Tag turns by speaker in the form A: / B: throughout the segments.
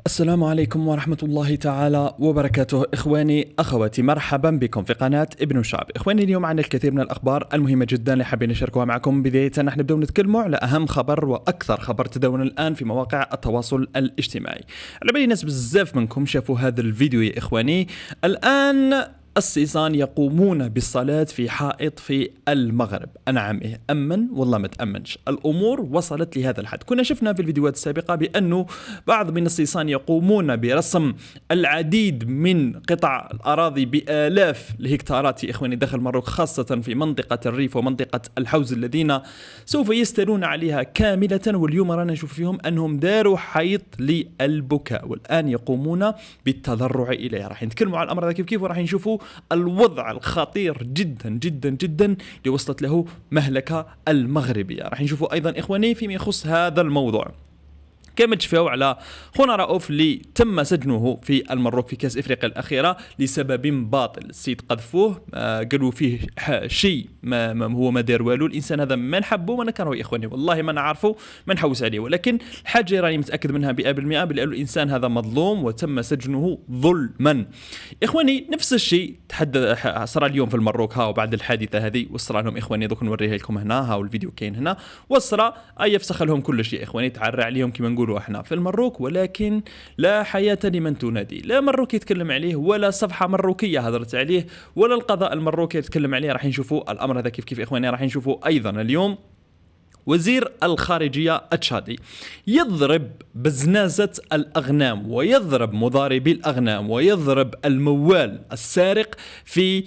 A: السلام عليكم ورحمة الله تعالى وبركاته. إخواني أخواتي، مرحبا بكم في قناة ابن الشعب. إخواني، اليوم عندنا الكثير من الأخبار المهمة جدا اللي حابين نشاركها معكم. بداية نحن نبدأ نتكلموا على أهم خبر وأكثر خبر تداولا الآن في مواقع التواصل الاجتماعي. على بالي ناس بزاف منكم شافوا هذا الفيديو يا إخواني. الآن السيسان يقومون بالصلاة في حائط في المغرب. نعم، أمن والله ما تأمنش. الأمور وصلت لهذا الحد. كنا شفنا في الفيديوهات السابقة بأنه بعض من السيسان يقومون برسم العديد من قطع الأراضي بآلاف الهكتارات يا إخواني داخل المغرب، خاصة في منطقة الريف ومنطقة الحوز الذين سوف يستلون عليها كاملة. واليوم رانا نشوف فيهم أنهم داروا حيط للبكاء، والآن يقومون بالتضرع إليه. راح نتكلموا على الأمر هذا كيف وراح نشوفوا الوضع الخطير جدا جدا جدا اللي وصلت له مهلكة المغربية. راح نشوفوا أيضا إخواني فيما يخص هذا الموضوع كما تشفاو على خونا رؤوف اللي تم سجنه في المروك في كاس افريقيا الاخيره لسبب باطل. السيد قذفوه، قالوا فيه شيء ما هو ما دار والو. الانسان هذا ما نحبه ما نكرهه يا اخواني، والله ما نعرفه ما نحوس عليه، ولكن الحاجه راني متاكد منها 100% بان الانسان هذا مظلوم وتم سجنه ظلما. اخواني نفس الشيء صار اليوم في المروك، ها وبعد الحادثه هذه وصل لهم اخواني. دوك نوريها لكم هنا، ها والفيديو كاين هنا. وصل يفسخ لهم كل شيء اخواني، تعرى عليهم كما نقول احنا في المروك، ولكن لا حياة لمن تنادي. لا مروكي يتكلم عليه، ولا صفحة مروكية هضرت عليه، ولا القضاء المروكي يتكلم عليه. راح نشوفوا الامر هذا كيف اخواني. راح نشوفوا ايضا اليوم وزير الخارجية التشادي يضرب بزنازة الأغنام، ويضرب مضاربي الأغنام، ويضرب الموال السارق في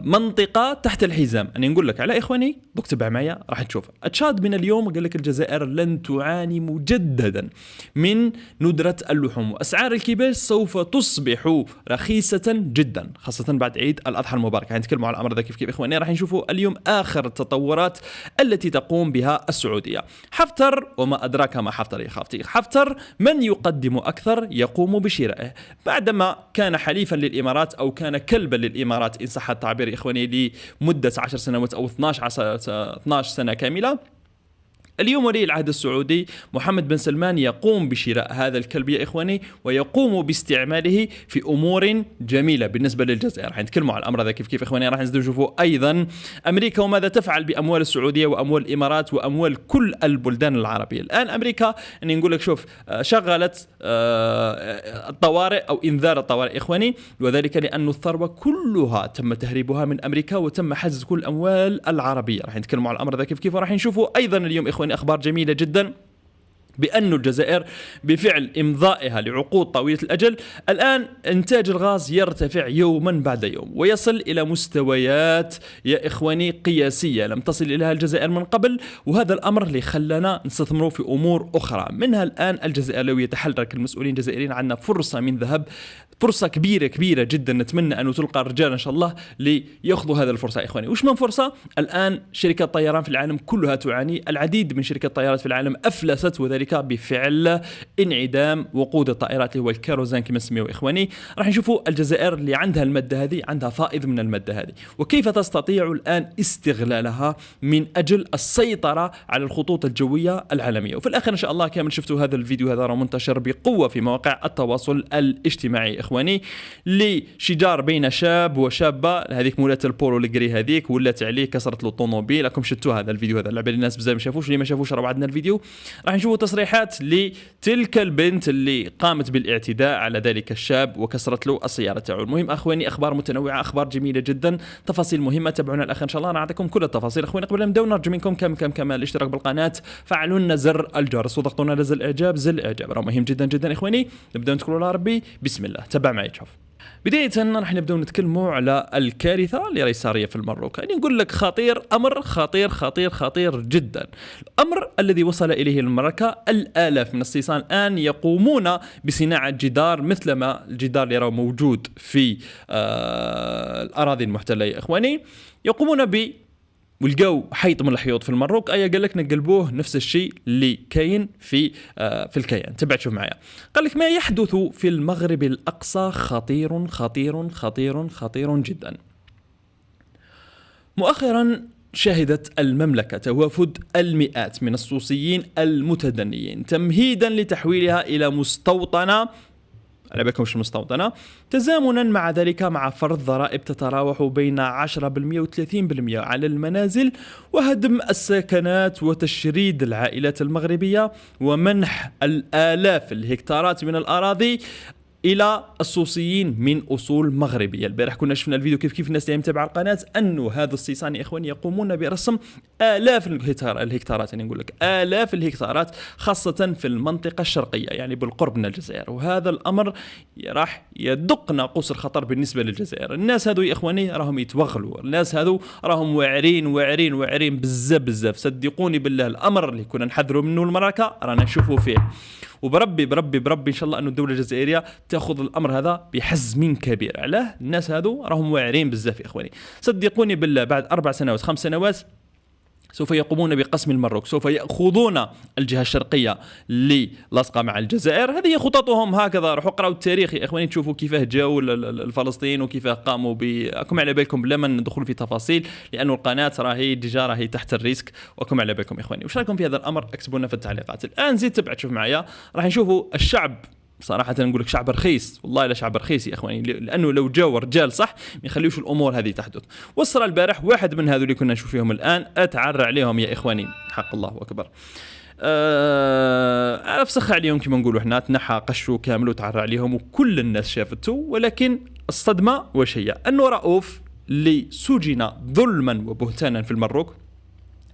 A: منطقة تحت الحزام. أنا نقول لك على إخواني، دوك تبع معايا راح تشوف. تشاد من اليوم قال لك الجزائر لن تعاني مجددا من ندرة اللحوم، وأسعار الكباش سوف تصبح رخيصة جدا خاصة بعد عيد الأضحى المبارك. هنتكلموا على الأمر ذا كيف إخواني. راح نشوفوا اليوم آخر التطورات التي تقوم بها السعودية. حفتر، وما أدراك ما حفتر يا خافتي، حفتر من يقدم أكثر يقوم بشرائه، بعدما كان حليفا للإمارات أو كان كلبا للإمارات إن صح التعبير يا إخواني لمدة 10 سنوات أو 12 سنة كاملة. اليوم ولي العهد السعودي محمد بن سلمان يقوم بشراء هذا الكلب يا إخواني، ويقوم باستعماله في أمور جميلة بالنسبة للجزائر. راح نتكلموا على الأمر هذا كيف إخواني. راح نشوفوا أيضا أمريكا وماذا تفعل بأموال السعودية وأموال الإمارات وأموال كل البلدان العربية. الآن أمريكا أني نقول لك شوف شغلت الطوارئ أو إنذار الطوارئ إخواني، وذلك لأن الثروة كلها تم تهريبها من أمريكا وتم حجز كل الأموال العربية. راح نتكلموا على الأمر هذا كيف وراح نشوفوا أيضا اليوم إخواني أخبار جميلة جدا بأن الجزائر بفعل إمضائها لعقود طويلة الأجل الآن إنتاج الغاز يرتفع يوما بعد يوم، ويصل إلى مستويات يا إخواني قياسية لم تصل إليها الجزائر من قبل. وهذا الأمر اللي خلنا نستثمروا في أمور أخرى منها الآن الجزائر. لو يتحرك المسؤولين الجزائريين عندنا فرصة من ذهب، فرصة كبيرة جدا. نتمنى أن تلقى الرجال إن شاء الله ليأخذوا هذه الفرصة يا إخواني. وش من فرصة؟ الآن شركات الطيران في العالم كلها تعاني. العديد من شركات الطيارات في العالم أفلست، وذلك بفعل انعدام وقود الطائرات اللي هو الكيروزين كما نسميه إخواني. راح نشوفوا الجزائر اللي عندها المادة هذه عندها فائض من المادة هذه، وكيف تستطيع الآن استغلالها من أجل السيطرة على الخطوط الجوية العالمية. وفي الآخر إن شاء الله كامل شفتوا هذا الفيديو هذا منتشر بقوة في مواقع التواصل الاجتماعي إخواني، لشجار بين شاب وشابة. هذيك مولات البولو الجري هذيك ولات عليه كسرت له الطوموبيل. راكم شفتوا هذا الفيديو هذا، لعب الناس بزاف ما شافوش. اللي ما شافوش راه عندنا الفيديو. راح نشوفوا تصريحات لتلك البنت اللي قامت بالاعتداء على ذلك الشاب وكسرت له السيارة تاعو. المهم اخواني اخبار متنوعة، اخبار جميلة جدا، تفاصيل مهمة. تابعونا الاخر ان شاء الله نعطيكم كل التفاصيل. اخواني قبل ما نبداو نرجو منكم كم الاشتراك بالقناة، فعلوا لنا زر الجرس وضغطوا لنا زر الاعجاب راه مهم جدا جدا اخواني. نبداو نتكلوا على ربي بسم الله. تابع معي تشوف. بداية راح نبدأ نتكلموا على الكارثة اللي راهي صارية في المروك. يعني نقول لك خطير، أمر خطير خطير خطير جدا. الأمر الذي وصل إليه المملكة، الآلاف من السيسان الآن يقومون بصناعة جدار مثلما الجدار اللي راه موجود في الأراضي المحتلة يا إخواني. يقومون ولقوا حيط من الحيوط في المروك، قال لك نقلبوه نفس الشيء اللي كاين في الكيان. تبع تشوف معايا. قال لك ما يحدث في المغرب الأقصى خطير خطير خطير خطير جدا. مؤخرا شهدت المملكة توافد المئات من الصوصيين المتدنيين تمهيدا لتحويلها إلى مستوطنة، على بالكم مش مستوطنة، تزامنا مع ذلك مع فرض ضرائب تتراوح بين 10% و 30% على المنازل، وهدم السكنات وتشريد العائلات المغربية، ومنح الآلاف الهكتارات من الأراضي الى الصوصيين من اصول مغربيه. البارح كنا شفنا الفيديو كيف الناس اللي متابعه القناه انه هذا الصيصان يا اخواني يقومون برسم الاف الهكتارات، يعني نقول لك الاف الهكتارات، خاصه في المنطقه الشرقيه يعني بالقرب من الجزائر، وهذا الامر راح يدق ناقوس الخطر بالنسبه للجزائر. الناس هذو يا اخواني راهم يتوغلوا، الناس هذو راهم واعرين بزاف. صدقوني بالله الامر اللي كنا نحذروا منه المراكه رانا نشوفوا فيه، وبربي ان شاء الله انه الدوله الجزائريه تاخذ الامر هذا بحزم كبير. علاه الناس هذو راهم واعرين بزاف يا اخواني. صدقوني بالله بعد 4 سنوات 5 سنوات سوف يقومون بقسم المروك، سوف يأخذون الجهة الشرقية اللي لاصقة مع الجزائر. هذه خططهم هكذا. روحوا اقراوا التاريخ يا اخواني تشوفوا كيفاه جاوا الفلسطينيين وكيفاه قاموا بكم على بالكم بلا ما ندخل في تفاصيل، لأنه القناة راهي تحت الريسك، وكم على بالكم يا اخواني. وش رايكم في هذا الأمر؟ اكتبوا لنا في التعليقات. الآن زيد تبع تشوف معايا، راح نشوفوا الشعب صراحة نقول لك شعب رخيص، والله لا شعب رخيص يا اخواني، لانه لو جاوا رجال صح ما يخليوش الامور هذه تحدث. وصل البارح واحد من هذول اللي كنا نشوف فيهم الان اتعرى عليهم يا اخواني، حق الله اكبر. افسخ عليهم كما نقولوا احنا، تنحى قشوا كامل وتعرى عليهم وكل الناس شافته. ولكن الصدمة وش هي؟ انه رؤوف اللي سجن ظلما وبهتانا في المروك،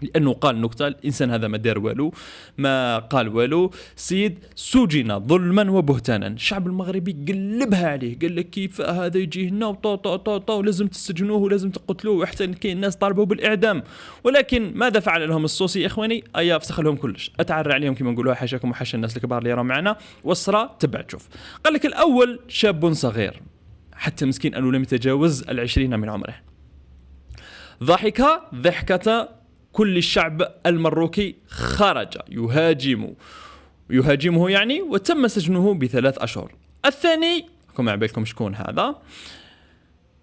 A: لأنه قال نكتة، الإنسان هذا ما دار والو، ما قال والو، سيد سجن ظلما وبهتانا. الشعب المغربي قلبها عليه، قال لك كيف هذا يجي هنا وطا ولازم تسجنوه ولازم تقتلوه، وحتى كاين ناس طالبوا بالإعدام. ولكن ماذا فعل لهم الصوصي يا إخواني؟ فسخ لهم كلش، أتعرى عليهم كما نقولوا، حاشاكم وحاشا الناس الكبار اللي راهم معنا. والصرا تبع تشوف. قال لك الأول شاب صغير حتى مسكين أنه لم يتجاوز 20 من عمره، ضحكة كل الشعب المروكي، خرج يهاجمه يعني، وتم سجنه ب3 أشهر. الثاني كم عبالكم شكون هذا؟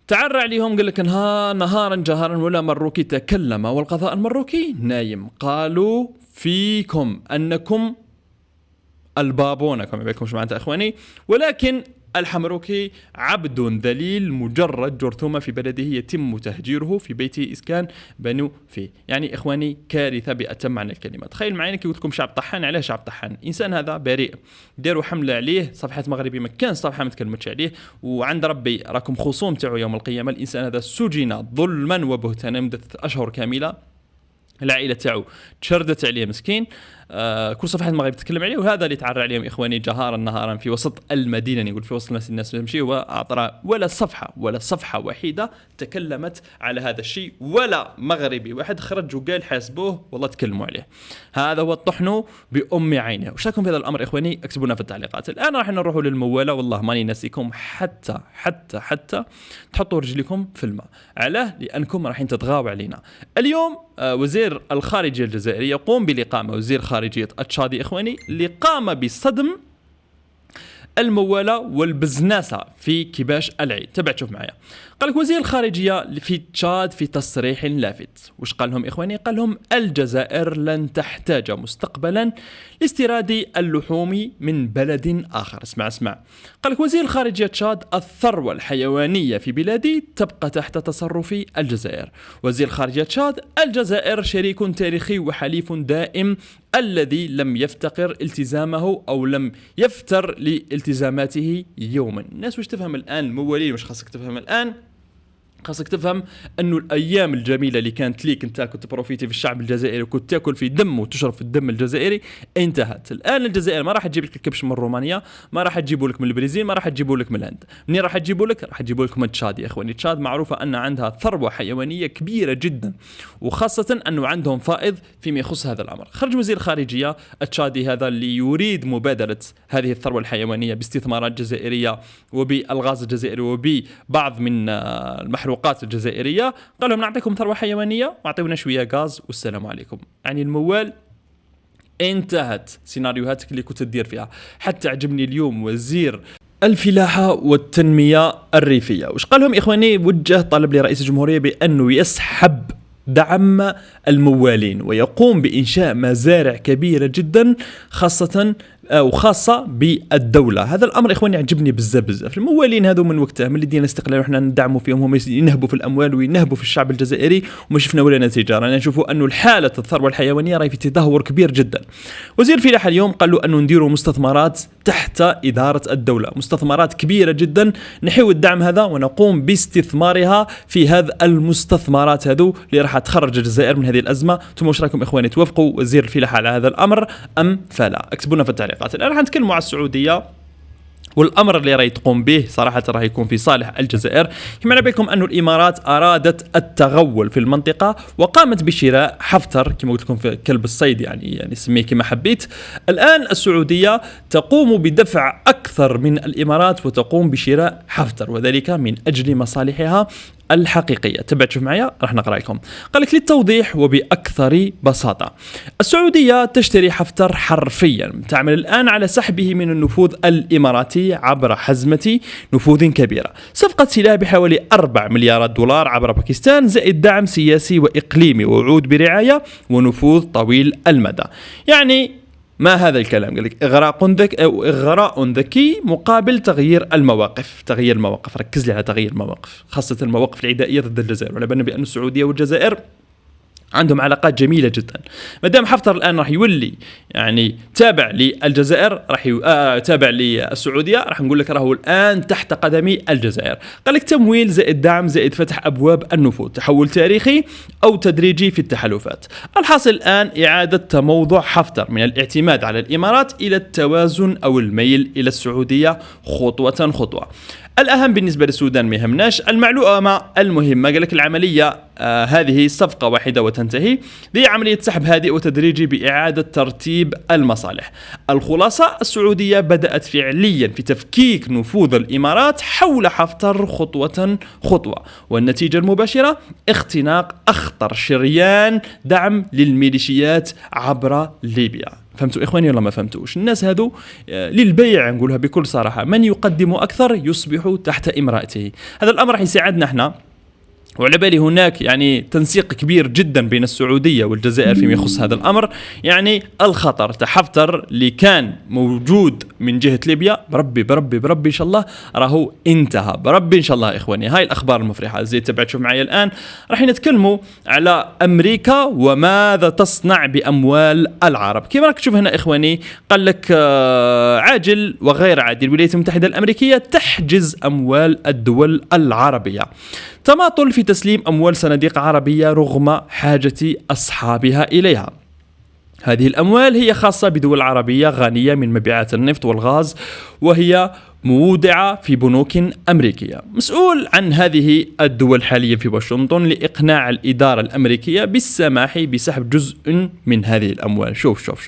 A: تعرى عليهم، قال لك نهارا جهرا ولا مروكي تكلم والقضاء المروكي نايم، قالوا فيكم أنكم البابونة، كم عبالكم شو معناتها إخواني، ولكن الحمروكي عبد ذليل مجرد جرثومة في بلده يتم تهجيره في بيته إسكان بنو فيه. يعني إخواني كارثة بأتم معنى الكلمة. تخيل معي كي قلت لكم شعب طحان. عليه شعب طحان؟ إنسان هذا بريء، داروا حملة عليه، صفحة مغربي ما كان صفحة ما تكلمتش عليه، وعند ربي راكم خصوم تاعو يوم القيامة. الإنسان هذا سجن ظلما وبهتانا مدة 3 أشهر كاملة، العائلة تاعو تشردت عليه مسكين. كل صفحة المغرب تتكلم عليه، وهذا اللي تعرى عليهم إخواني جهارا نهارا في وسط المدينة، نقول في وسط الناس تمشي، وأعطى ولا صفحة وحيدة تكلمت على هذا الشيء، ولا مغربي واحد خرج وقال حاسبوه والله تكلموا عليه. هذا هو الطحن بأم عينه. وش رايكم في هذا الأمر إخواني؟ اكتبوا لنا في التعليقات. الآن راح نروحوا للموالة، والله ماني ناسيكم حتى تحطوا رجلكم في الماء. علاه؟ لأنكم راح تتغاوى علينا اليوم. وزير الخارجية الجزائري يقوم بالإقامة، وزير خارجية التشادي إخواني، اللي قام بصدم الموالة والبزناسة في كباش العيد. تبع تشوف معايا. قال لك وزير الخارجية في تشاد في تصريح لافت، وش قال لهم إخواني؟ قال لهم الجزائر لن تحتاج مستقبلا لاستيراد اللحوم من بلد آخر. اسمع. قال لك وزير الخارجية تشاد: الثروة الحيوانية في بلادي تبقى تحت تصرف الجزائر. وزير الخارجية تشاد: الجزائر شريك تاريخي وحليف دائم الذي لم يفتقر التزامه أو لم يفتر لالتزاماته يوما. الناس وش تفهم الآن؟ الموالين وش خاصك تفهم الآن؟ خاصك تفهم انه الايام الجميله اللي كانت ليك انت كنت بروفيتي في الشعب الجزائري وكنت تاكل في دم وتشرب في الدم الجزائري انتهت. الان الجزائر ما راح تجيب لك الكبش من رومانيا، ما راح تجيبوا لك من البرازيل، ما راح تجيبوا لك من الهند. منين راح تجيبوا لك؟ راح تجيبوا لك من تشاد يا اخواني. تشاد معروفه ان عندها ثروه حيوانيه كبيره جدا، وخاصه انه عندهم فائض فيما يخص هذا الامر. خرج وزير الخارجيه التشادي هذا اللي يريد مبادره هذه الثروه الحيوانيه باستثمارات جزائريه وبالغاز الجزائري وببعض من المحروقات الجزائريه. قال لهم نعطيكم ثروه حيوانيه واعطيونا شويه غاز والسلام عليكم. يعني الموال انتهت سيناريوهاتك اللي كنت تدير فيها. حتى عجبني اليوم وزير الفلاحة والتنمية الريفية، وش قال لهم إخواني؟ وجه طلب لرئيس الجمهورية بأنه يسحب دعم الموالين ويقوم بإنشاء مزارع كبيرة جدا خاصة بالدولة. هذا الأمر إخواني يعجبني بزاف. الموالين هذو من وقتها من اللي دينا استقلال وإحنا ندعموا فيهم، هم ينهبوا في الأموال وينهبوا في الشعب الجزائري وما شفنا ولا نتيجة. رانا نشوفوا أنه الحالة الثروة الحيوانية راهي في تدهور كبير جدا. وزير الفلاحة اليوم قال له أنه نديروا مستثمرات تحت إدارة الدولة، مستثمرات كبيرة جدا، نحيو الدعم هذا ونقوم باستثمارها في هذا المستثمرات هذو اللي راح تخرج الجزائر من هذه الأزمة. ثم وش رايكم إخواني، توافقوا وزير الفلاحة على هذا الأمر أم فلا؟ اكتبوا لنا في التعليقات. الآن راح نتكلم على السعودية والأمر اللي راح تقوم به صراحة راح يكون في صالح الجزائر. كما بكم أن الإمارات أرادت التغول في المنطقة وقامت بشراء حفتر كما قلت لكم في كلب الصيد، يعني سميه كما حبيت. الآن السعودية تقوم بدفع أكثر من الإمارات وتقوم بشراء حفتر، وذلك من أجل مصالحها الحقيقية. تبعت شوف معايا راح نقرأ لكم. قال لك للتوضيح وبأكثر بساطة، السعودية تشتري حفتر حرفيا، تعمل الآن على سحبه من النفوذ الإماراتي عبر حزمة نفوذ كبيرة، صفقة سلاح بحوالي 4 مليارات دولار عبر باكستان، زائد دعم سياسي وإقليمي ووعود برعاية ونفوذ طويل المدى. يعني ما هذا الكلام؟ قال لك إغراء ذكي مقابل تغيير المواقف. ركز لي على تغيير المواقف، خاصة المواقف العدائية ضد الجزائر. ولا بالنا بأن السعودية والجزائر عندهم علاقات جميلة جدا. مدام حفتر الآن راح يولي يعني تابع للجزائر، راح تابع للسعودية، راح نقول لك راهو الآن تحت قدمي الجزائر. قال لك تمويل زائد دعم زائد فتح أبواب النفوذ، تحول تاريخي أو تدريجي في التحالفات. الحاصل الآن إعادة تموضع حفتر من الاعتماد على الإمارات إلى التوازن أو الميل إلى السعودية خطوة. الأهم بالنسبة للسودان ما يهمناش، المعلومة المهمة قال لك العملية هذه صفقة واحدة وتنتهي، هي عملية سحب هادئ وتدريجي بإعادة ترتيب المصالح. الخلاصة السعودية بدأت فعليا في تفكيك نفوذ الإمارات حول حفتر خطوة، والنتيجة المباشرة اختناق أخطر شريان دعم للميليشيات عبر ليبيا. فهمتوا إخواني ولا ما فهمتوش؟ الناس هذو للبيع، نقولها بكل صراحة، من يقدم أكثر يصبح تحت إمرأته. هذا الأمر راح يساعدنا احنا. وعلى بالي هناك يعني تنسيق كبير جدا بين السعودية والجزائر فيما يخص هذا الأمر. يعني الخطر تحفتر اللي كان موجود من جهة ليبيا بربي إن شاء الله راهو انتهى، بربي إن شاء الله. إخواني هاي الأخبار المفرحة زي تبعت شوف معي. الآن راح نتكلموا على أمريكا وماذا تصنع بأموال العرب. كيف راك تشوف هنا إخواني؟ قال لك عاجل وغير عاجل، الولايات المتحدة الأمريكية تحجز أموال الدول العربية، تماطل في تسليم أموال صناديق عربية رغم حاجة أصحابها إليها. هذه الأموال هي خاصة بدول عربية غنية من مبيعات النفط والغاز، وهي مودعة في بنوك أمريكية. مسؤول عن هذه الدول حاليا في واشنطن لإقناع الإدارة الأمريكية بالسماح بسحب جزء من هذه الأموال. شوف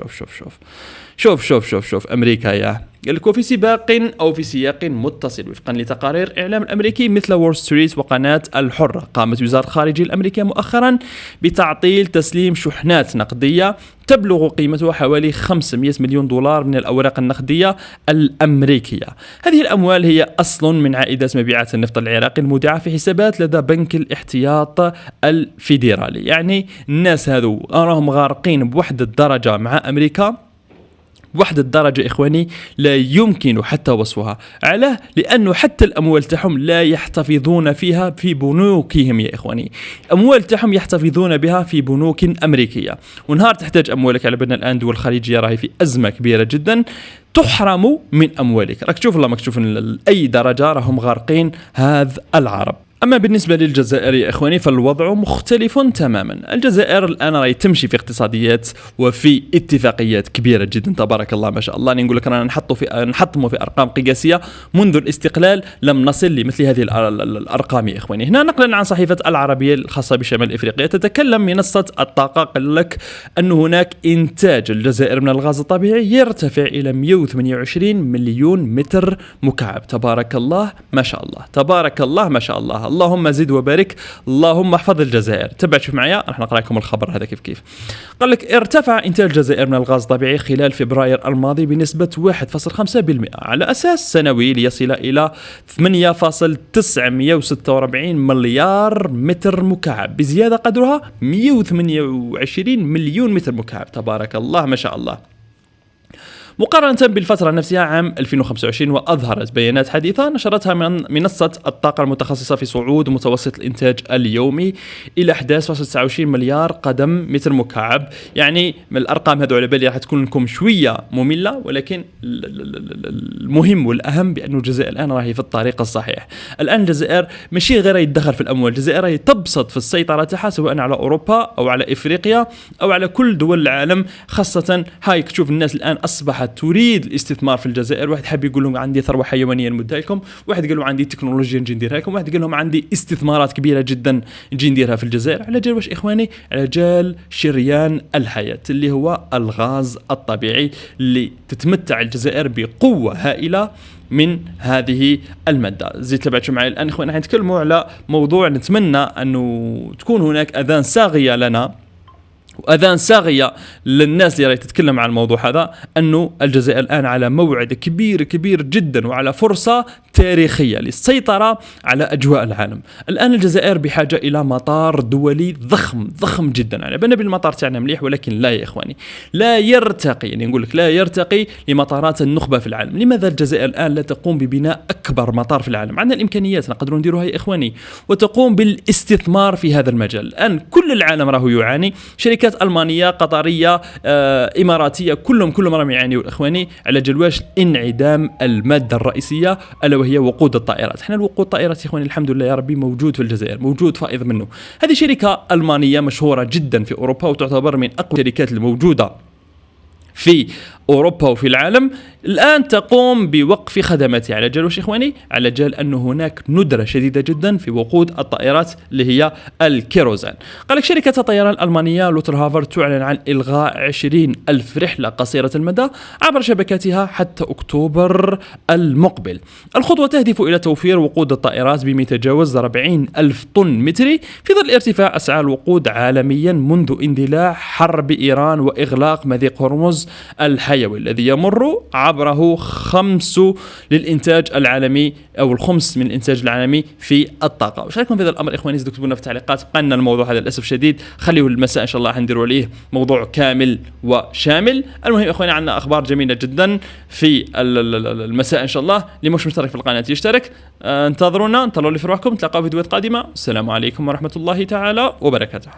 A: أمريكا يا قال لك في سباق أو في سياق متصل. وفقا لتقارير إعلام الأمريكي مثل وول ستريت وقناة الحرة، قامت وزارة الخارجية الأمريكية مؤخرا بتعطيل تسليم شحنات نقدية تبلغ قيمتها حوالي 500 مليون دولار من الأوراق النقدية الأمريكية. هذه الأموال هي أصل من عائدات مبيعات النفط العراقي المودعة في حسابات لدى بنك الاحتياط الفيدرالي. يعني الناس هذو أراهم غارقين بوحدة الدرجة مع أمريكا، وحدة الدرجة إخواني لا يمكن حتى وصفها. علاه؟ لأنه حتى الأموال تاعهم لا يحتفظون فيها في بنوكهم يا إخواني، أموال تاعهم يحتفظون بها في بنوك أمريكية. ونهار تحتاج أموالك، على بالنا الآن دول الخليجية راهي في أزمة كبيرة جدا، تحرم من أموالك. راك تشوف الله مكشوف أي درجة راهم غارقين هذا العرب. أما بالنسبة للجزائر يا إخواني فالوضع مختلف تماما. الجزائر الآن راهي تمشي في اقتصاديات وفي اتفاقيات كبيرة جدا تبارك الله ما شاء الله. نقول لك رانا نحطموا في أرقام قياسية منذ الاستقلال، لم نصل لمثل هذه الأرقام يا إخواني. هنا نقلا عن صحيفة العربية الخاصة بشمال إفريقيا تتكلم منصة الطاقة، قال لك أن هناك إنتاج الجزائر من الغاز الطبيعي يرتفع إلى 128 مليون متر مكعب. تبارك الله ما شاء الله، تبارك الله ما شاء الله. الله. اللهم زد وبارك، اللهم احفظ الجزائر. تبع شوف معايا راح نقرا لكم الخبر هذا كيف. قال لك ارتفع انتاج الجزائر من الغاز الطبيعي خلال فبراير الماضي بنسبة 1.5% على اساس سنوي ليصل الى 8.946 مليار متر مكعب، بزيادة قدرها 128 مليون متر مكعب. تبارك الله ما شاء الله، مقارنة بالفترة نفسها عام 2025. وأظهرت بيانات حديثة نشرتها من منصة الطاقة المتخصصة في صعود متوسط الإنتاج اليومي إلى 11.29 مليار قدم متر مكعب. يعني من الأرقام هذو على بالي راح تكون لكم شوية مملة، ولكن المهم والأهم بأن الجزائر الآن راهي في الطريق الصحيح. الآن الجزائر ماشي غير يتدخل في الأموال، الجزائر تبسط في السيطرة تاعها سواء على أوروبا أو على إفريقيا أو على كل دول العالم، خاصة هاي تشوف الناس الآن أصبحت تريد الاستثمار في الجزائر. واحد حاب يقول لهم عندي ثروة حيوانية نمدها لكم، واحد قال له عندي تكنولوجيا نجي نديرها لكم، واحد قال لهم عندي استثمارات كبيرة جدا نجي نديرها في الجزائر. على جال واش إخواني؟ على جال شريان الحياة اللي هو الغاز الطبيعي، اللي تتمتع الجزائر بقوة هائلة من هذه المادة. زي تبعتوا معي الآن إخواني حنتكلموا على موضوع نتمنى أنه تكون هناك أذان صاغية لنا وأذان صاغية للناس اللي راهي تتكلم عن الموضوع هذا، أنه الجزائر الآن على موعد كبير جدا وعلى فرصة تاريخية للسيطرة على أجواء العالم. الآن الجزائر بحاجة إلى مطار دولي ضخم جدا. على بالنا بالمطار تاعنا مليح، ولكن لا يا إخواني، لا يرتقي، يعني نقول لك لا يرتقي لمطارات النخبة في العالم. لماذا الجزائر الآن لا تقوم ببناء أكبر مطار في العالم؟ عندنا الإمكانيات نقدروا نديروها يا إخواني، وتقوم بالاستثمار في هذا المجال. الآن كل العالم راهو يعاني، شركات ألمانية، قطرية، إماراتية، كلهم راهم يعانيوا إخواني على جلواش انعدام المادة الرئيسية ألا وهي وقود الطائرات. احنا الوقود الطائرات يا إخواني الحمد لله يا ربي موجود في الجزائر، موجود فائض منه. هذه شركة ألمانية مشهورة جدا في أوروبا وتعتبر من أقوى الشركات الموجودة في أوروبا وفي العالم. الآن تقوم بوقف خدماتها على جال وش إخواني؟ على جال أن هناك ندرة شديدة جدا في وقود الطائرات اللي هي الكيروزان. قال لك شركة الطيران الألمانية لوترهافر تعلن عن إلغاء 20,000 رحلة قصيرة المدى عبر شبكاتها حتى أكتوبر المقبل. الخطوة تهدف إلى توفير وقود الطائرات بما يتجاوز 40,000 طن متري في ظل ارتفاع أسعار الوقود عالميا منذ اندلاع حرب إيران وإغلاق مضيق هرمز الحيوي الذي يمر عبره خمس للإنتاج العالمي أو الخمس من الإنتاج العالمي في الطاقة. وش رايكم في هذا الأمر إخواني؟ زدوا اكتبوا لنا في التعليقات. قلنا الموضوع هذا للأسف شديد، خليه المساء إن شاء الله حنديروا عليه موضوع كامل وشامل. المهم إخواني عندنا أخبار جميلة جدا في المساء إن شاء الله. اللي مش مشترك في القناة يشترك. انتظرونا، انتظروا لي في روحكم، نتلاقاو في فيديوهات قادمة. السلام عليكم ورحمة الله تعالى وبركاته.